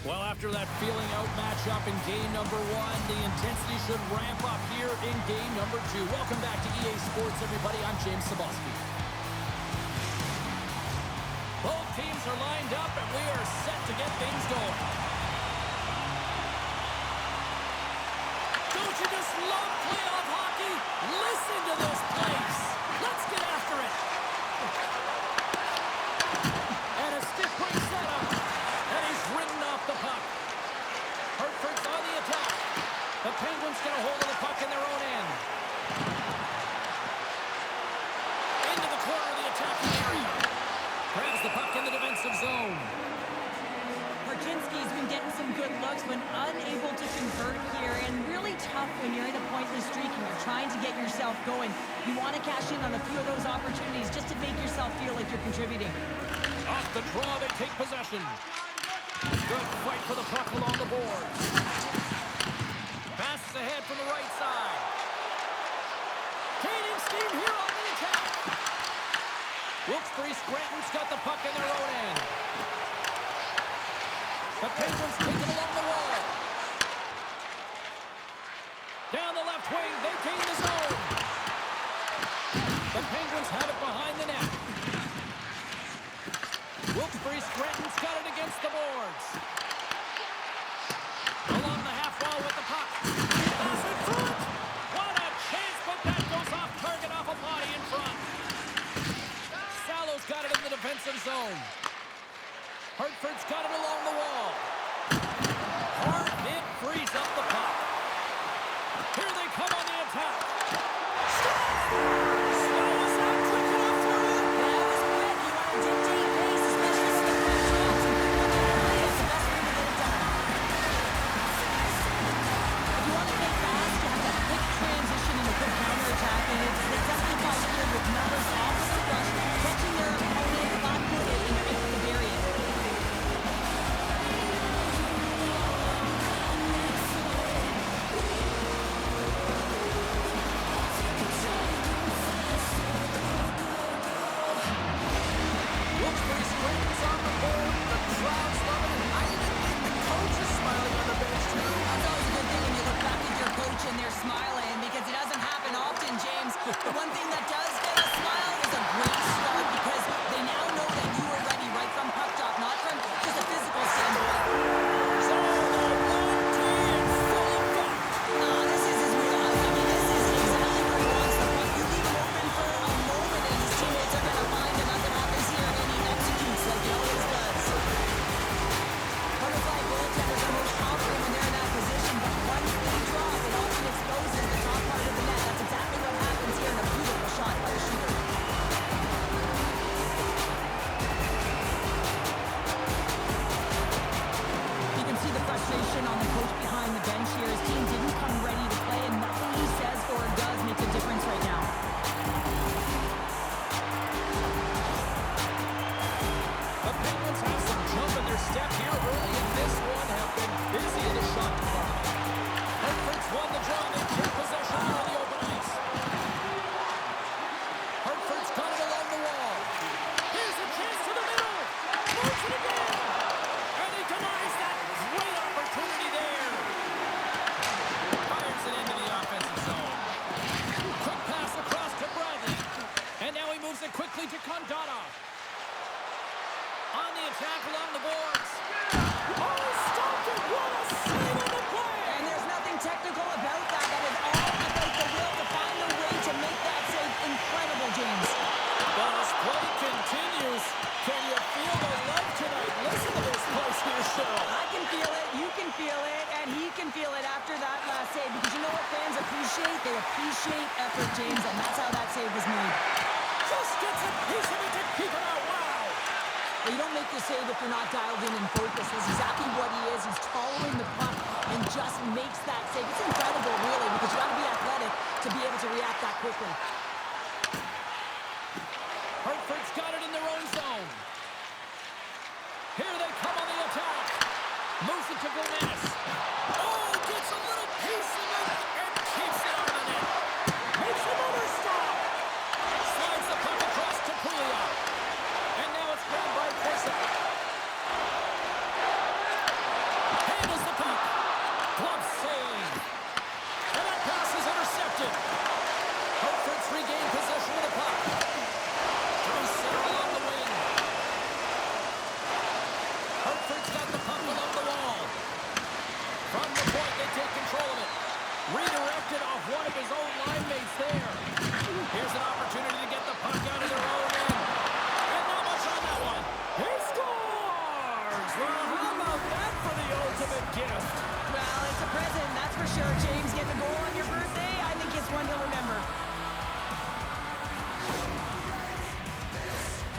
Well, after that feeling out matchup in game number 1, the intensity should ramp up here in game number 2. Welcome back to EA Sports, everybody. I'm James Saboski. Both teams are lined up, and we are set to get things going. Don't you just love playoff hockey? Listen to this place. Let's get after it. And a stiff break setup. And he's ridden off the puck. Hartford's on the attack. The Penguins get a hold of the puck in their own end. Into the corner of the attacking area. Grabs the puck in the defensive zone. Marchinski's been getting some good looks when unable to convert here, and really tough when you're in a pointless streak and you're trying to get yourself going. You want to cash in on a few of those opportunities just to make yourself feel like you're contributing. Off the draw, they take possession. Good fight for the puck along the boards. Passes ahead from the right side. Gaining steam here on the attack. Wilkes-Barre Scranton's got the puck in their own end. The Penguins take it along the wall. Down the left wing, they gain the zone. The Penguins have it behind the net. Wilkes-Barre Scranton's got it against the boards. Along the half wall with the puck. Pass in front. What a chance, but that goes off target off a body in front. Salo's got it in the defensive zone. Hartford's got it along the wall. Hard hit frees up the puck. Here they come on the attack. Slow us out quick enough for you. That was quick. You want to dictate pace, especially with the quick shots. And quick on the play is the best way to get it done. If you want to play fast, you have that quick transition and a quick counterattack. And it's exemplified here with numbers off of the rush, catching their opponent flat-footed and able to bury it. Wilkes-Barre Scranton's on the board. The crowd's loving it. I even think the coach is smiling on the bench, too. That's always a good thing when you look back at your coach and they're smiling, because it doesn't happen often, James. The one thing that does get a smile is a great start, because they now know that you are ready right from puck drop, not from just a physical standpoint. So the 1-team full of fun. This is his wheelhouse. I mean, this is exactly where he wants the puck. You leave him open for a moment and his teammates are going to find him. Nothing happens here, and he executes like he always does. Butterfly goaltenders are most confident when they're in that position, but once they drop, it often exposes the top part of the net. That's exactly what happens here in a beautiful shot by the shooter. You can see the frustration on the coach behind the bench here. His team didn't come ready to play, and nothing he says or does makes a difference right now. The Penguins have some jump in their step here early in this one, have been busy in the shot department. Hartford's won the draw. They take possession here on the open ice. Hartford's got it along the wall. Here's a chance to the middle. Moves it again. And he denies that great opportunity there. Fires it into the offensive zone. Quick pass across to Bradley. And now he moves it quickly to Kondonov. On the attack along the boards. Oh, stopped it. What a save on the play. And there's nothing technical about that. That is all about the will to find a way to make that save incredible, James. But as play continues, can you feel the love tonight? Listen to this place here, show. I can feel it, you can feel it, and he can feel it after that last save. Because you know what fans appreciate? They appreciate effort, James, and that's how that save was made. Just gets a piece of it to keep it out. Wow. Well, you don't make the save if you're not dialed in and focused. That's exactly what he is. He's following the puck and just makes that save. It's incredible, really, because you got to be athletic to be able to react that quickly. Hartford's got it in their own zone. Here they come on the attack. Moves it to Gomez. Oh, gets a little piece of it and keeps it out of the net. Makes another stop. Slides the puck across to Puglia. And now it's grabbed by Kessel.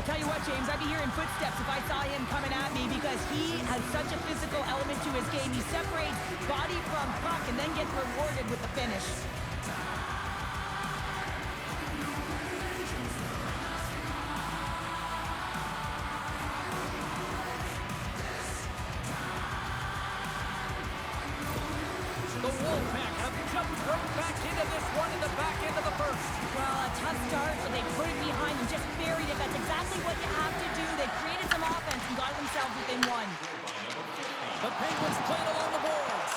tell you what, James, I'd be hearing footsteps if I saw him coming at me because he has such a physical element to his game. He separates body from puck and then gets rewarded with the finish. The Wolfpack have jumped right back into this one in the back end of the first. Well, a tough start, so they put it behind them, just buried it. That's exactly what you have to do. They created some offense and got themselves within one. The Penguins played along the boards.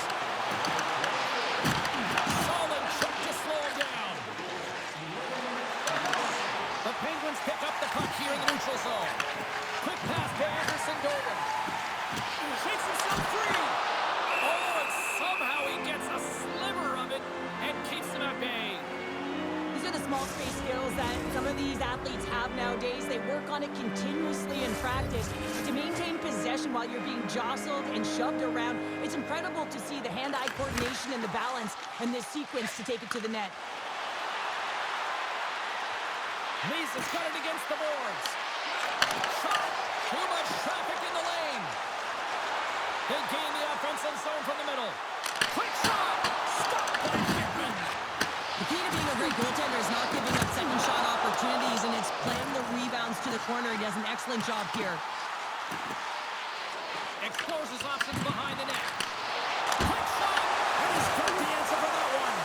Solid check to slow him down. The Penguins pick up the puck here in the neutral zone. Quick pass to Anderson Golden. Shakes himself free. Oh, and somehow he gets a sliver of it and keeps them at bay. These are the small space skills that some of these athletes have nowadays. They work on it continuously in practice to maintain possession while you're being jostled and shoved around. It's incredible to see the hand-eye coordination and the balance in this sequence to take it to the net. Lisa's got it against the boards. Shot. Too much traffic in the lane. They gain the offensive zone from the middle. Quick shot. Stop by Hickman. The key to being a great goaltender is not giving up second shot opportunities, and it's playing the rebounds to the corner. He does an excellent job here. Explores his options behind the net. Quick shot. And he's got the answer for that one.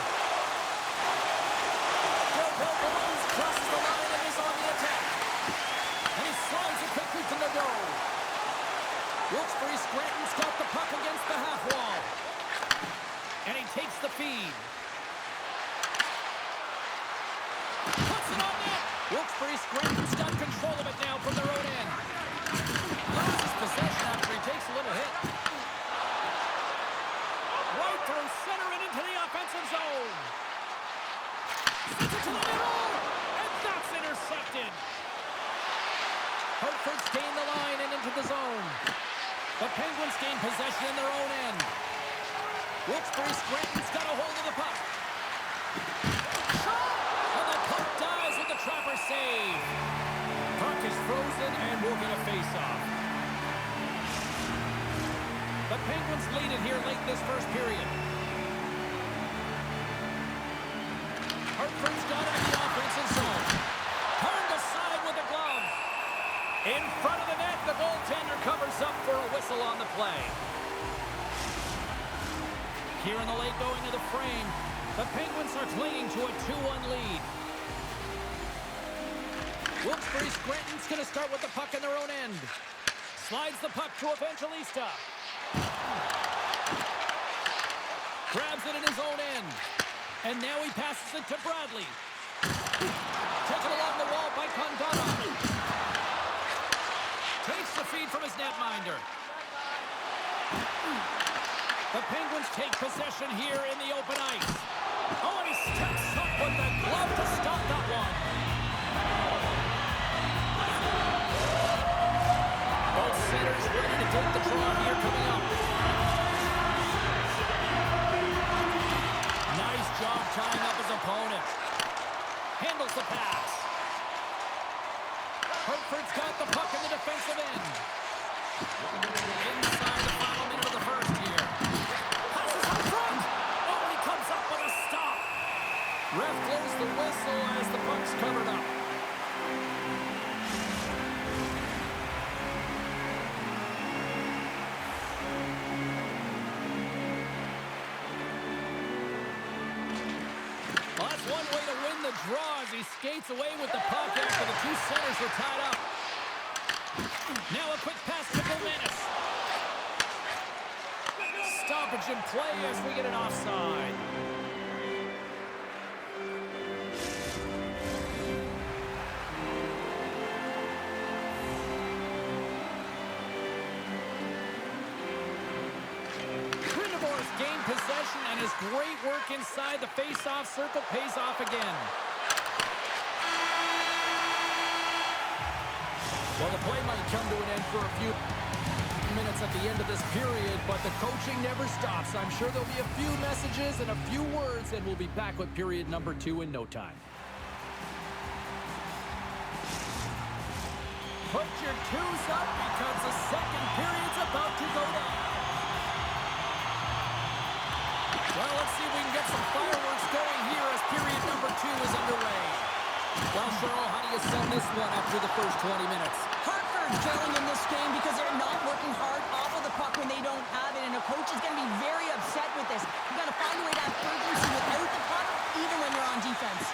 Bill Bones crosses the line and is on the attack. And he slides it quickly to the goal. Wilkes-Barre Scranton's got the puck against the half wall. And he takes the feed. Puts it on net. Wilkes-Barre Scranton's got control of it now from their own end. Loses possession after he takes a little hit. Right through center and into the offensive zone. Sends it to the middle. And that's intercepted. Hartford's gained the line and into the zone. The Penguins gain possession in their own end. Wilkes-Barre Scranton's got a hold of the puck. Shot! And the puck dies with the Trapper save. Puck is frozen and we'll get a face-off. The Penguins lead it here late this first period. Hartford's got it in the offensive zone. Turned aside with the glove. In front of the net, the goaltender covers up for a whistle on the play. Here in the late going to the frame, the Penguins are clinging to a 2-1 lead. Wilkes-Barre Scranton's going to start with the puck in their own end. Slides the puck to Evangelista. Grabs it in his own end. And now he passes it to Bradley. Taken along the wall by Condana. Takes the feed from his netminder. The Penguins take possession here in the open ice. Oh, and he steps up with the glove to stop that one. Both centers ready to take the draw here coming up. Nice job tying up his opponent. Handles the pass. Hartford's got the puck in the defensive end. Inside the final minute of the first here. Passes up front. Oh, and he comes up with a stop. Ref blows the whistle as the puck's covered up. Well, that's one way to win the draw as he skates away with the puck after the two centers were tied up. Now a quick pass to Gilmanis. Stoppage in play as we get an offside. Grindevor's gained possession and his great work inside the face-off circle pays off again. Well, the play might come to an end for a few minutes at the end of this period, but the coaching never stops. I'm sure there'll be a few messages and a few words, and we'll be back with period number 2 in no time. Put your twos up because the second period's about to go down. Well, let's see if we can get some fireworks going here as period number 2 is underway. Well, Cheryl, how do you sum this one up through the first 20 minutes? Hartford trailing in this game because they're not working hard off of the puck when they don't have it, and a coach is going to be very upset with this. You've got to find a way to have urgency without the puck, even when you're on defense.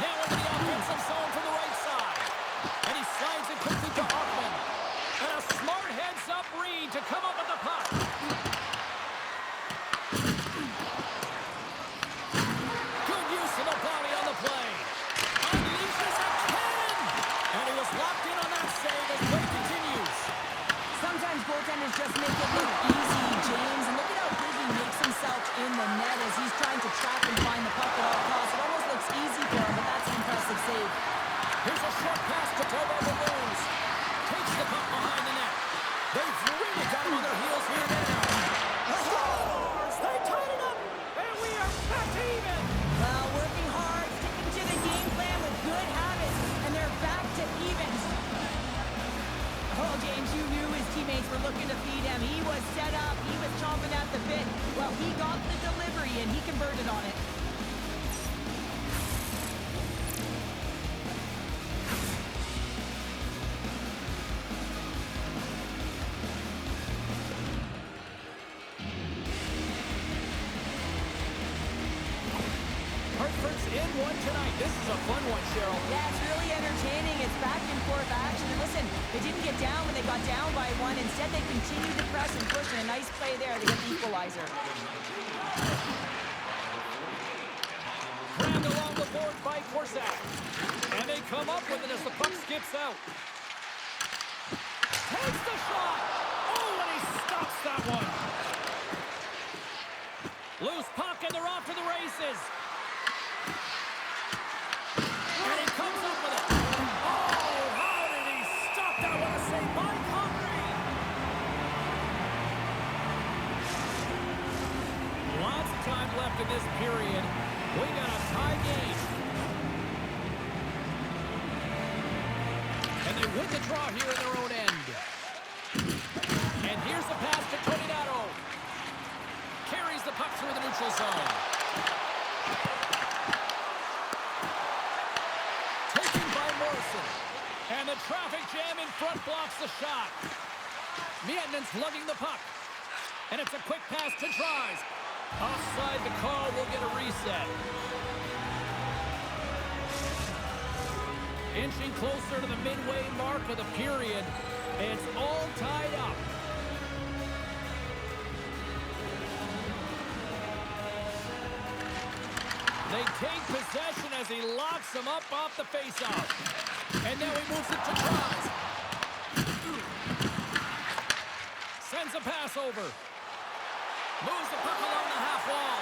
Now into the offensive zone from the right side. And he slides it quickly to Hoffman. And a smart heads-up read to come up with the puck. Good use of the body on the play. Unleashes a cannon. And he was locked in on that save as play continues. Sometimes goaltenders just make it look easy, James. And look at how big he makes himself in the net as he's trying to trap and find the puck at all costs. It almost looks easy for him, but that's an impressive save. Here's a short pass to Tobo Balloons. Takes the puck behind the net. They've really got him on their heels here now. Scores! They tied it up, and we are back to even. Well, working hard, sticking to the game plan with good habits, and they're back to even. Oh, James, you knew his teammates were looking to feed him. He was set up. He was chomping at the bit. Well, he got the delivery, and he converted on it. Hartford's in one tonight. This is a fun one, Cheryl. Yeah, it's really entertaining. It's back and forth action. And listen, they didn't get down when they got down by one. Instead, they continued to press and push, and a nice play there to get the equalizer. Grabbed along the board by Korsak. And they come up with it as the puck skips out. Takes the shot. Oh, and he stops that one. Loose puck, and they're off to the races. And he comes up with it. Oh, how did he stop that one? A save by Connery. Lots of time left in this period. We got a tie game. And they win the draw here in their own end. And here's the pass to Toninato. Carries the puck through the neutral zone. Taken by Morrison. And the traffic jam in front blocks the shot. Miettinen's lugging the puck. And it's a quick pass to Tries. Offside the call, will get a reset. Inching closer to the midway mark of the period. It's all tied up. They take possession as he locks him up off the faceoff. And now he moves it to Tries. Sends a pass over. Moves the puck along the half wall.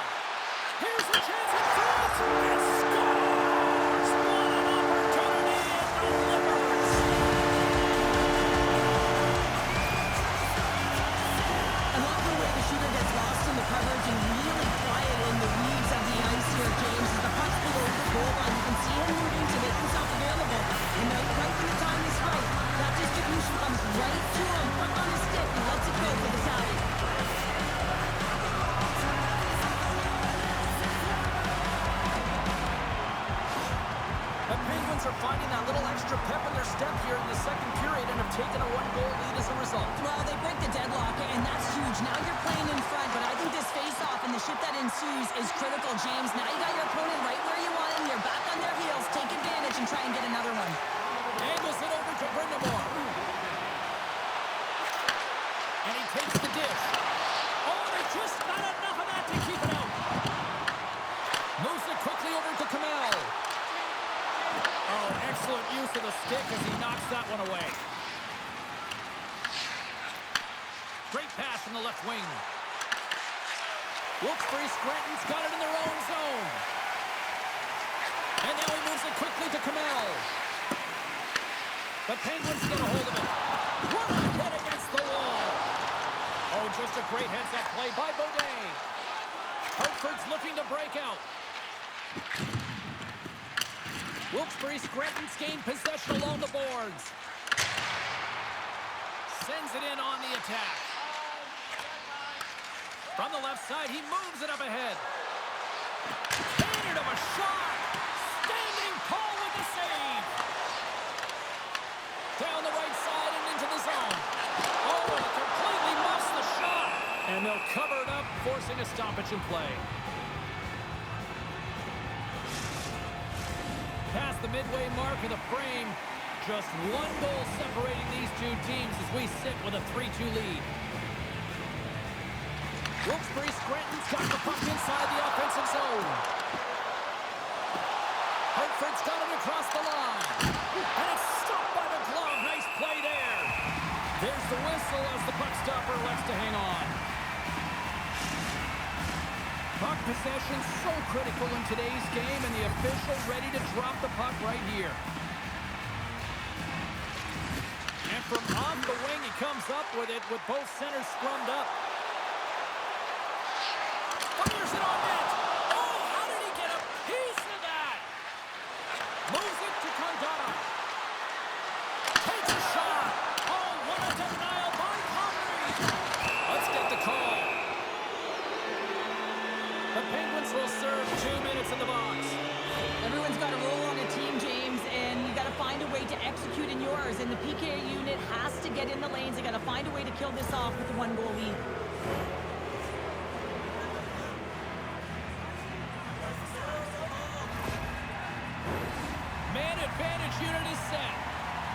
Here's a chance at front. And scores! What an opportunity and delivers. I love the way the shooter gets lost in the coverage and really quiet in the weeds of the ice here, James. As the puck's below the goal line, you can see him moving to make himself available. And right when the time is right, that distribution comes right to him, puck on his stick, and lets it go for the tally. The Penguins are finding that little extra pep in their step here in the second period and have taken a one-goal lead as a result. Well, they break the deadlock, and that's huge. Now you're playing in front, but I think this face-off and the shift that ensues is critical, James. Now you got your opponent right where you want him. You're back on their heels. Take advantage and try and get another one. Angles it over to Brindamore. And he takes the dish. Oh, there's just not enough of that to keep it out. Moves it quickly over to Kamel. Oh, excellent use of the stick as he knocks that one away. Great pass from the left wing. Wilkes-Barre Scranton's got it in their own zone. And now he moves it quickly to Kamel. The Penguins get a hold of it. What a hit against the wall. Oh, just a great heads-up play by Beaudet. Hartford's looking to break out. Wilkes-Barre Scranton's gained possession along the boards. Sends it in on the attack. From the left side, he moves it up ahead. Cannon of a shot. Standing tall with the save. Down the right side and into the zone. Oh, and it completely muffs the shot. And they'll cover it up, forcing a stoppage in play. Past the midway mark of the frame. Just one goal separating these two teams as we sit with a 3-2 lead. Wilkes-Barre Scranton's got the puck inside the offensive zone. Hartford's got it across the line. And it's stopped by the glove. Nice play there. There's the whistle as the puck stopper elects to hang on. Puck possession so critical in today's game, and the official ready to drop the puck right here. And from off the wing, he comes up with it with both centers scrummed up. Fires it on net. Oh, how did he get a piece of that? Moves it to Condana. Takes a shot. Oh, what a denial by Comrie. Let's get the call. The Penguins will serve 2 minutes in the box. Everyone's got a role on a team, James, and you got to find a way to execute in yours. And the PK unit has to get in the lanes. They got to find a way to kill this off with a 1-goal lead. Man advantage unit is set.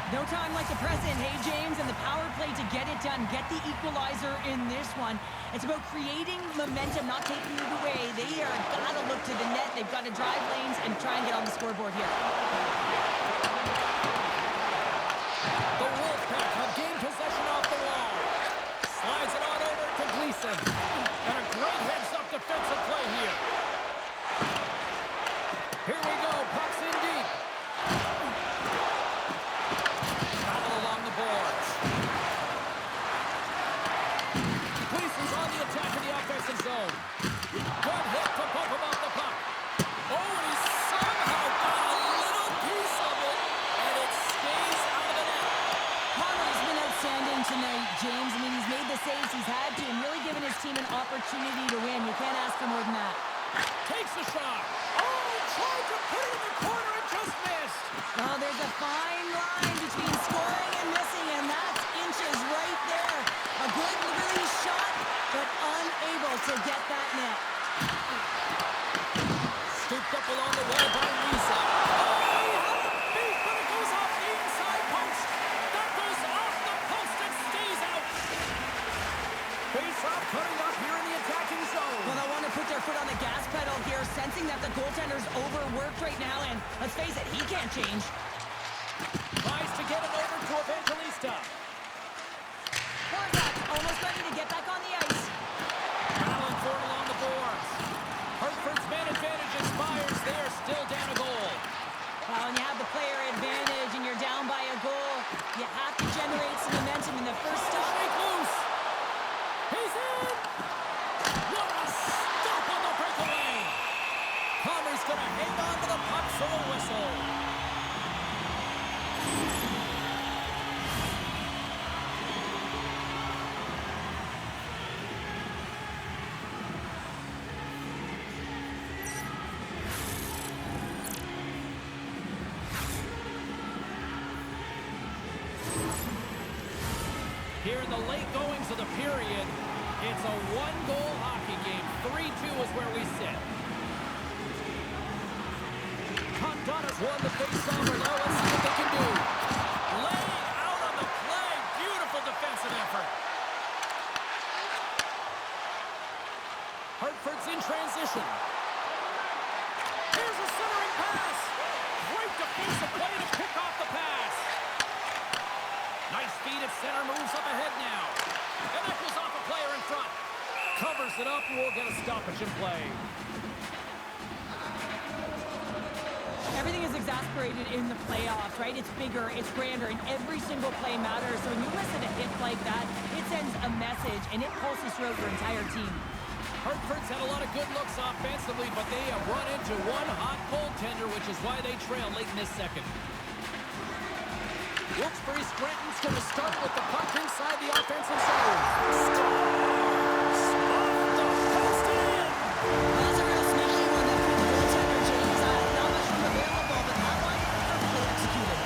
No time like the present, hey, James, and the power play to get it done. Get the equalizer in this one. It's about creating momentum, not taking it away. They are got to look to the net. They've got to drive lanes and try and get on the scoreboard here. The Wolfpack have gained possession off the wall. Slides it on over to Gleason. And a great heads-up defensive play here. Here we go. Puck's in deep. Travel along the boards. Gleason's on the attack in the offensive zone. Good hit to bump him off the puck. Oh, and he somehow got a little piece of it, and it stays out of the net. Connor's been outstanding tonight, James. I mean, he's made the saves he's had to and really given his team an opportunity to win. You can't ask for more than that. Takes the shot. Oh, tried to put it in the corner and just missed. Oh, there's a fine line between scoring and missing, and that's inches right there. A good release shot, but unable to get that net. Scooped up along the wall by Lisa. Oh, he had the beat, but it goes off the inside post. That goes off the post and stays out. Face-off coming up here in the attacking zone. Well, I want to put their foot on the gas pedal here, sensing that the goaltender's overworked right now, and let's face it, he can't change. Tries to get it over to Evangelista. Horvat almost ready to get back on the ice. Battling for it along the boards. Hartford's man advantage expires there, still down a goal. Well, when you have the player advantage and you're down by a goal, you have to generate some momentum in the first stop. Shake loose. He's in. What a stop on the breakaway. Comrie's going to hang on to the puck for a whistle. Here in the late goings of the period, it's a 1-goal hockey game. 3-2 is where we sit. Condana's won the face-off. Now let's see what they can do. Laying out on the play. Beautiful defensive effort. Hartford's in transition. Here's a centering pass. Great defensive play to pick off the pass. Nice feed at center, moves up ahead now. And that goes off a player in front. Covers it up, and we'll get a stoppage in play. Everything is exasperated in the playoffs, right? It's bigger, it's grander, and every single play matters. So when you listen to a hit like that, it sends a message, and it pulses throughout your entire team. Hartford's had a lot of good looks offensively, but they have run into one hot goaltender, which is why they trail late in this second. Wilkes-Barre Scranton's going to start with the puck inside the offensive zone. Scores! Off the post and in! That's a real sneaky one that from the goaltender, James. Not much room available, but that one perfectly executed.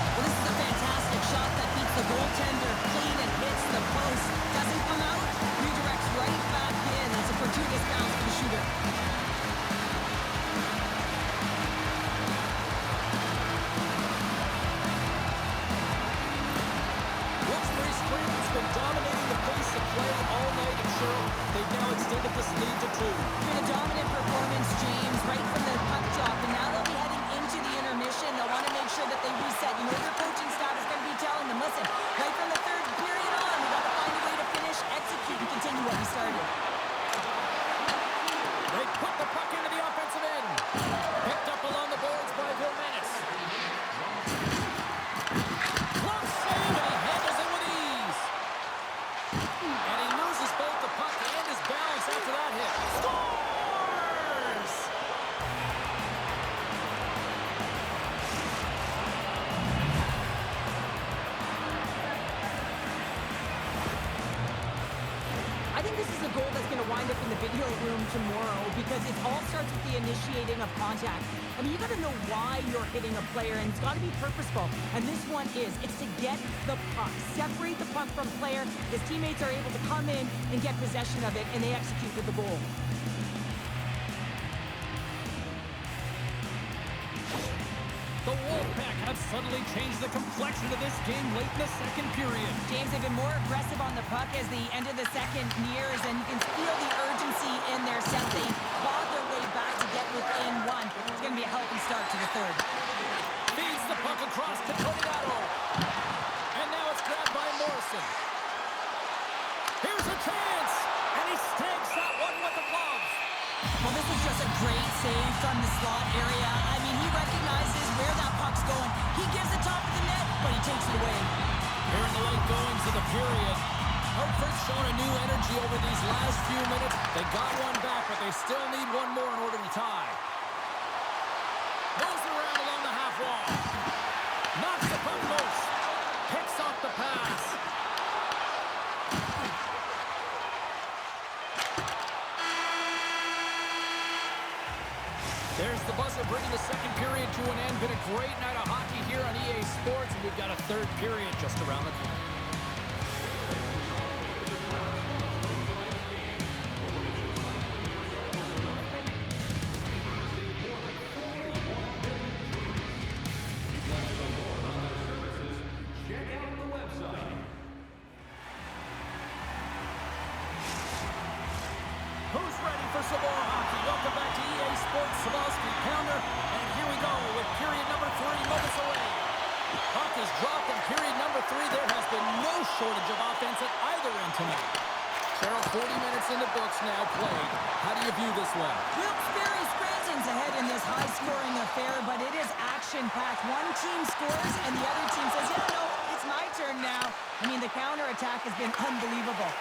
Well, this is a fantastic shot that beats the goaltender clean and hits the post. Doesn't come out, redirects right back in. That's a fortuitous bounce for the shooter. Wilkes-Barre Scranton's been dominating the pace of play all night, and Cheryl, they've now extended this lead to 2. Been a dominant performance, James, right from the puck drop, and now they'll be heading into the intermission. They'll want to make sure that they reset. You know, their coaching staff is going to be telling them, listen, right from the third period on, we got to find a way to finish, execute, and continue what we started. They put the puck into the offensive end. Picked up along the boards by Vilmenis. Close save, and he handles it with ease. And he loses both the puck and his balance after that hit. Scores! I think this is a goal that's going to wind up in the video room tomorrow because it all starts with the initiating of contact. I mean, you got to know why you're hitting a player, and it's got to be purposeful. And this one is. It's to get the puck, separate the puck from player. His teammates are able to come in and get possession of it, and they execute with the goal. The Wolfpack have suddenly changed the complexion of this game late in the second period. James, they've been more aggressive on the puck as the end of the second nears, and you can feel the urgency in their set. They clawed their way back to get within one. It's going to be a healthy start to the third. Feeds the puck across to Toriano. And now it's grabbed by Morrison. Here's a chance! And he snags that one with the glove. Well, this is just a great save from the slot area. I mean, he recognizes where that puck's going. He gives it top of the net, but he takes it away. Here in the late goings of the period, Hartford's shown a new energy over these last few minutes. They got one back, but they still need one more in order to tie. Goes around along the half wall. Knocks the puck loose. Picks off the pass. There's the buzzer bringing the second period to an end. Been a great night of hockey here on EA Sports, and we've got a third period just around the corner. Who's ready for some more hockey? Welcome back to EA Sports Savalsky Pounder. And here we go with period number 3 moments away. Puck is dropped in period number 3. There has been no shortage of offense at either end tonight. Cheryl, 40 minutes in the books now played. How do you view this one? Wilkes-Barre Scranton's ahead in this high-scoring affair, but it is action-packed. One team scores, and the other team says, yeah, no, it's my turn now. I mean, the counterattack has been unbelievable.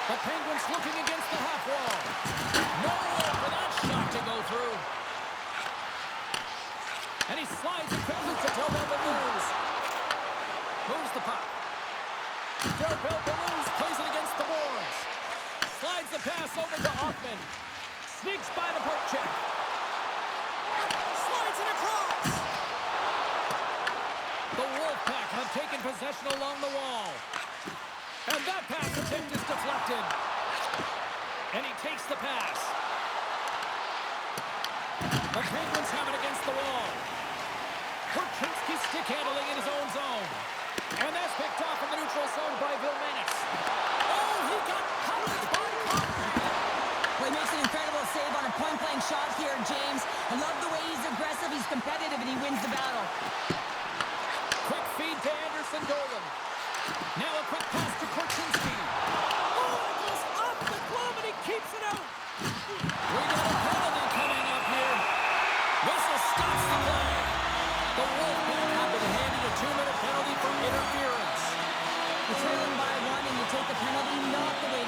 The Penguins looking against the half wall. No room for that shot to go through. And he slides it quickly to Del Bellows. Moves the puck. Del Bellows plays it against the boards. Slides the pass over to Hoffman. Sneaks by the poke check. Slides it across. The Wolfpack have taken possession along the wall. And that pass attempt is deflected. And he takes the pass. The Penguins have it against the wall. Korchinski stick handling in his own zone. And that's picked off in the neutral zone by Vilmenis. Oh, he got pounded by Connor. Well, he makes an incredible save on a point-blank shot here, James. I love the way he's aggressive, he's competitive, and he wins the battle. Quick feed to Anderson Dolan. Now a quick pass to Korchinski. Oh, it goes off the glove and he keeps it out. We got a penalty coming up here. Whistle stops the play. The Wolfpack have been handed a 2-minute penalty for interference. You're trailing by one and you take the penalty, not the way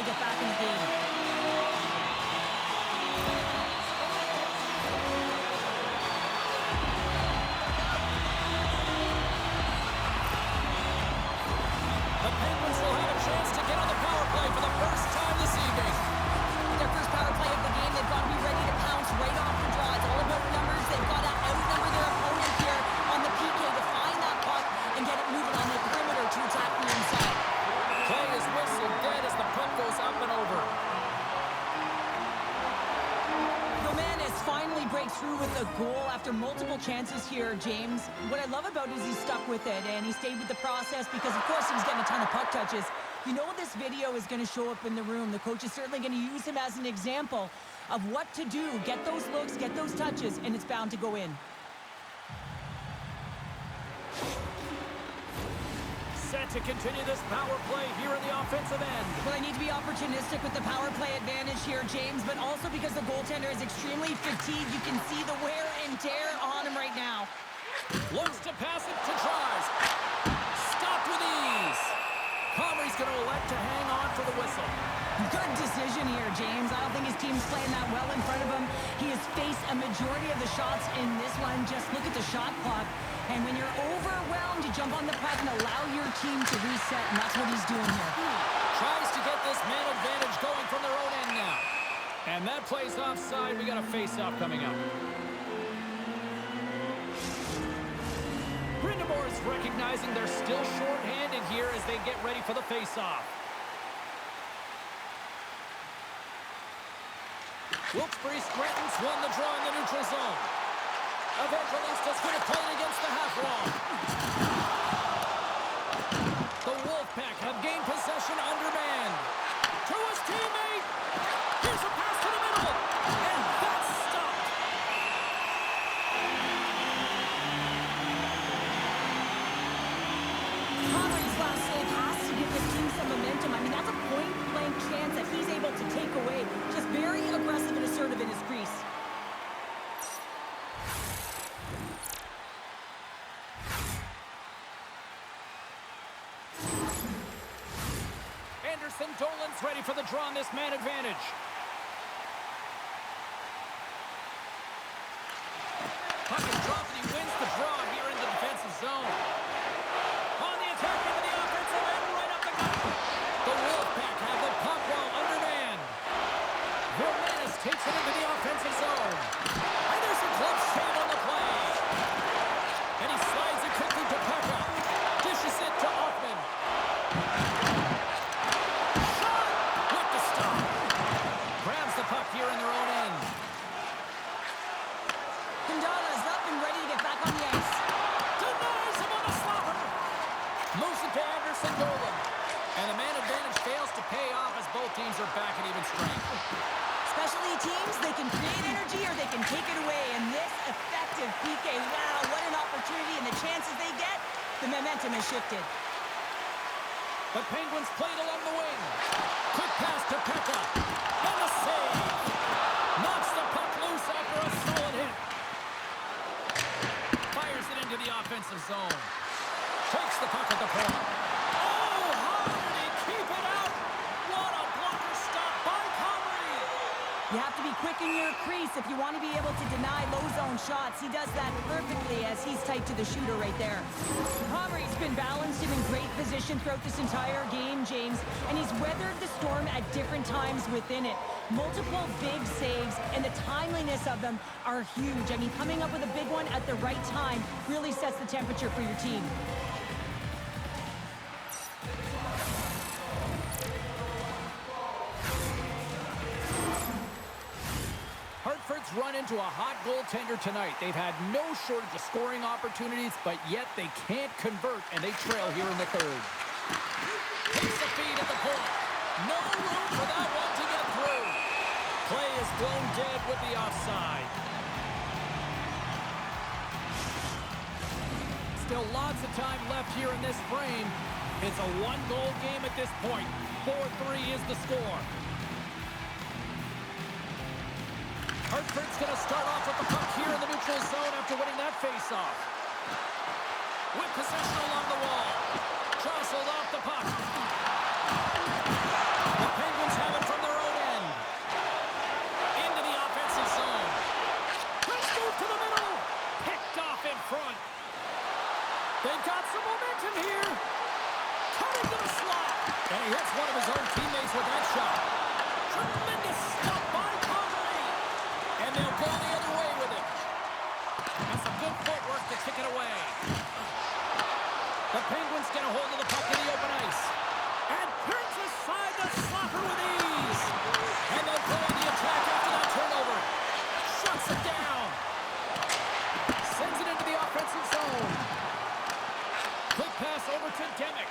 multiple chances here, James. What I love about it is he's stuck with it, and he stayed with the process because, of course, he was getting a ton of puck touches. You know this video is going to show up in the room. The coach is certainly going to use him as an example of what to do. Get those looks, get those touches, and it's bound to go in. Set to continue this power play here in the offensive end. Well, they need to be opportunistic with the power play advantage here, James, but also because the goaltender is extremely fatigued. You can see the wear and tear on him right now. Looks to pass it to tries. Stopped with ease. Comrie's going to elect to hang on for the whistle. Good decision here, James. I don't think his team's playing that well in front of him. He has faced a majority of the shots in this one. Just look at the shot clock. And when you're overwhelmed, you jump on the puck and allow your team to reset, and that's what he's doing here. Tries to get this man advantage going from their own end now. And that plays offside. We got a face-off coming up. Brind'Amour is recognizing they're still short-handed here as they get ready for the face-off. Wilkes-Barre Scranton's won the draw in the neutral zone. Evangelistas going to play it against the half wall. The Wolfpack have gained possession undermanned. To his teammate. Here's a pass to the middle. And that's stopped. Comrie's last save has to give the team some momentum. I mean, that's a point-blank chance that he's able to take away. Just very aggressive and assertive in his crease. Dolan's ready for the draw on this man advantage. Puck is dropped and he wins the draw here in the defensive zone. On the attack into the offensive end, right up the gut. The Wolfpack have the puck while undermanned. Romanis takes it into the offensive zone. And there's a glove save on the play. And he slides it quickly to Pekka. Dishes it to Hoffman. Puck here in their own end. Quintana is up and ready to get back on the ice. Denies him on the slapper. Moves it to Anderson Dolan. And the man advantage fails to pay off as both teams are back at even strength. Specialty teams, they can create energy or they can take it away. And this effective PK, wow, what an opportunity. And the chances they get, the momentum has shifted. The Penguins played along the wing. Quick pass to Pekka. And the save. Knocks the puck loose after a solid hit. Fires it into the offensive zone. Takes the puck at the point. Oh, how did he keep it out? What a blocker stop by Comrie. You have to be quick in your crease if you want to be able to deny low zone shots. He does that perfectly as he's tight to the shooter right there. Comrie's been balanced and in great position throughout this entire game, James, and he's weathered the storm at different times within it. Multiple big saves, and the timeliness of them are huge. I mean, coming up with a big one at the right time really sets the temperature for your team. Hartford's run into a hot goaltender tonight. They've had no shortage of scoring opportunities, but yet they can't convert, and they trail here in the third. Takes the feed at the point. No room for that one to get through. Play is blown dead with the offside. Still lots of time left here in this frame. It's a one-goal game at this point. 4-3 is the score. Hartford's going to start off with the puck here in the neutral zone after winning that faceoff. With possession along the wall. Jostled off the puck. The Penguins have it from their own end. Into the offensive zone. Quick move to the middle. Picked off in front. They've got some momentum here. Cutting to the slot. And he hits one of his own teammates with that shot. Tremendous stop by Comrie. And they'll go the other way with it. And some good footwork to kick it away. The Penguins get a hold of the puck in the open ice. And turns aside the slapper with ease. And they'll go on the attack after that turnover. Shuts it down. to Demick.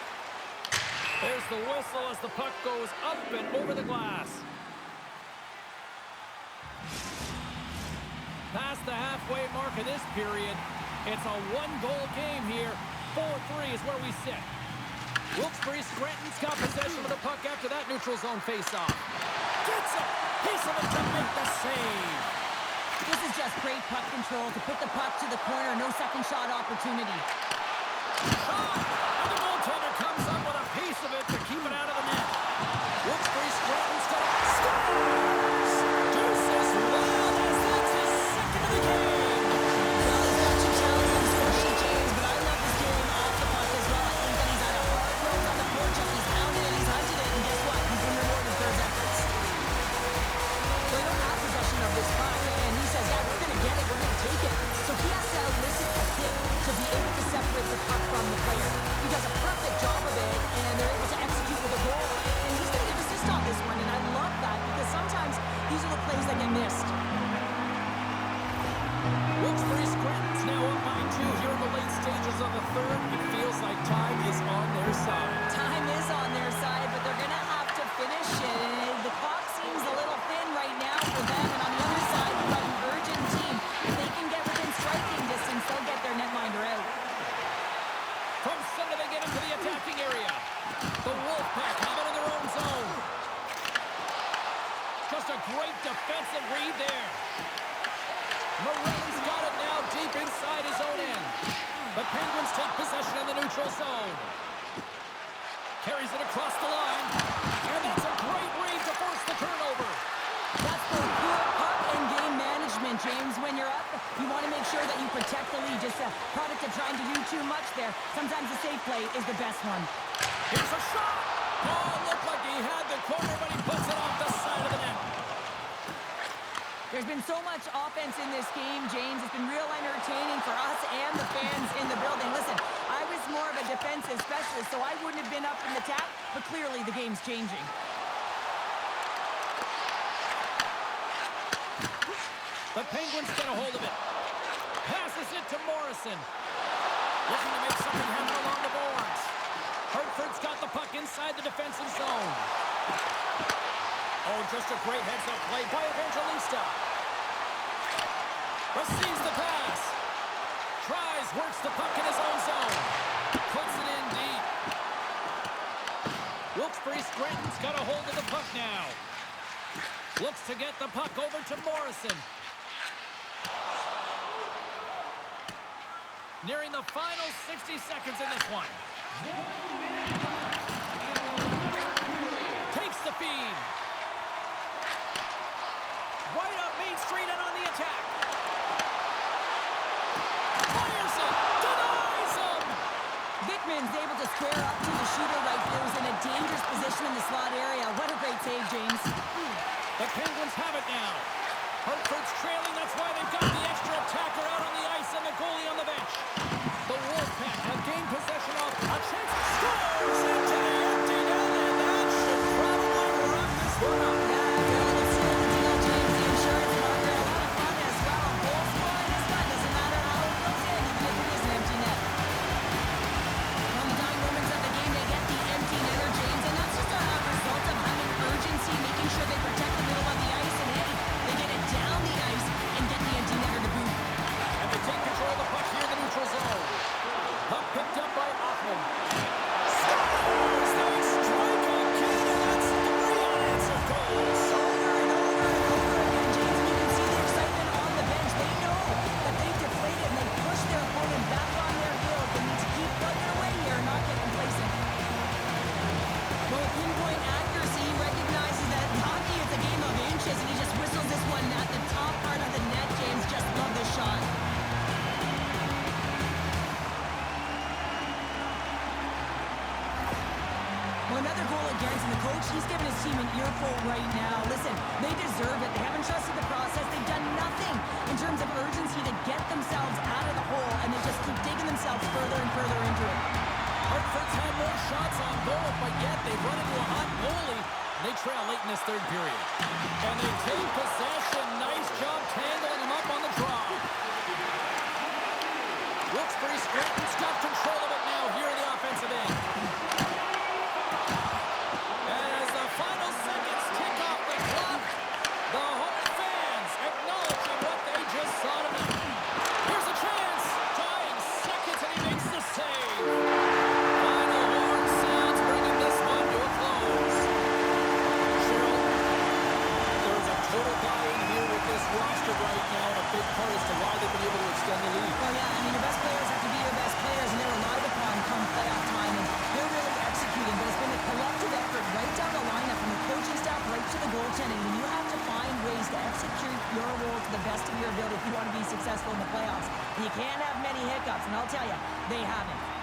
There's the whistle as the puck goes up and over the glass. Past the halfway mark of this period, it's a one-goal game here. 4-3 is where we sit. Wilkes-Barre Scranton's got possession of the puck after that neutral zone face-off. Gets a piece of it to make the save. This is just great puck control to put the puck to the corner. No second shot opportunity. Shot! And the goaltender comes up with a piece of it to keep it out of the net. Wilkes-Barre Scranton's got it. Scores! Deuces wild as that's his second of the game. Well, he's got two challenges for Lee James, but I love his game off the puck as well. I think that he's had a hard road on the forecheck. He's pounded it, he's hunted it, and guess what? He's been rewarded for his efforts. They don't have possession of this puck, and he says, yeah, we're going to get it, we're going to take it. So he has to elicit a hit to be able to separate the puck from the player. He does a perfect job of it, and they're able to execute with a goal. And he's going to give assist on this one, and I love that because sometimes these are the plays that get missed. Wilkes-Barre Scranton's now up by 2 here in the late stages of the third. It feels like time is on their side. Time is on their side, but they're going to have to finish it. The clock seems a little thin right now for them, and on the other side, we've got an urgent team. If they can get within striking distance, they'll get their netminder out. From center, they get into the attacking area. The Wolfpack have it in their own zone. Just a great defensive read there. Morelli's got it now deep inside his own end. The Penguins take possession in the neutral zone. Carries it across the line. And that's a great read to force the turnover. That's the good puck and game management, James. When you're up, you want to make sure that you protect the lead. Just a product of trying to do too much there. Sometimes the safe play is the best one. Here's a shot. Oh, looked like he had the corner, but he puts it off the side of the net. There's been so much offense in this game, James. It's been real entertaining for us and the fans in the building. Listen, I was more of a defensive specialist, so I wouldn't have been up in the tap, but clearly the game's changing. The Penguins get a hold of it. Passes it to Morrison. Looking to make something happen along the boards. Hartford's got the puck inside the defensive zone. Oh, just a great heads-up play by Evangelista. Receives the pass. Tries, works the puck in his own zone. Puts it in deep. Wilkes-Barre Scranton's got a hold of the puck now. Looks to get the puck over to Morrison. Nearing the final 60 seconds in this one. Takes the feed. Right up Main Street and on the attack. Fires it. Denies him. Vickman's able to square up to the shooter right there. Who's in a dangerous position in the slot area. What a great save, James. The Penguins have it now. Hartford's trailing. That's why they've got the extra attacker out on the ice and the goalie on the bench. The Wolfpack have gained possession of a chance. Scores into the empty net, and that should probably wrap this one up. Let's see the deal, James. The insurance market, a lot of fun as well. Goal scoring is fun. Doesn't matter how it goes in, even if it is an empty net. On the dying moments of the game, they get the empty netter, James, and that's just a result of having urgency, making sure they protect the middle of the ice, and hey, they get it down the ice and get the empty netter to boot. And they take control of the puck here in the neutral zone. Puck picked up by Hoffman. Scores! They strike again, and that's 3 unanswered goals. Over and over and over again, James, and you can see the excitement on the bench. They know that they've deflated and they push their opponent back on their heels. They need to keep plugging away here and not get complacent. Well, with pinpoint accuracy, he recognizes that hockey is a game of inches, and he just whistles this one at the top part of the net, James. Just love this shot. Well, another goal against, and the coach, he's giving his team an earful right now. Listen, they deserve it. They haven't trusted the process. They've done nothing in terms of urgency to get themselves out of the hole, and they just keep digging themselves further and further into it. Hartford's had more shots on goal, but yet they've run into a hot goalie. They trail late in this third period. And they take possession. Nice job tangling him up on the draw. Looks pretty straight and got control of it now here in the offensive end. As the final seconds tick off the clock, the home fans acknowledging what they just saw tonight. Here's a chance. Dying seconds, and he makes the save. Final horn sounds, bringing this one to a close. Cheryl, there's a total buy-in here with this roster right now, and a big part as to why they've been able to extend the lead. Well, yeah, I mean, your best players have to be your best players, and they're relied upon come playoff time, and they're really executing. But it's been a collective effort right down the lineup, from the coaching staff right to the goaltending. When you have to find ways to execute your role to the best of your ability if you want to be successful in the playoffs, you can't have many hiccups, and I'll tell you, they haven't.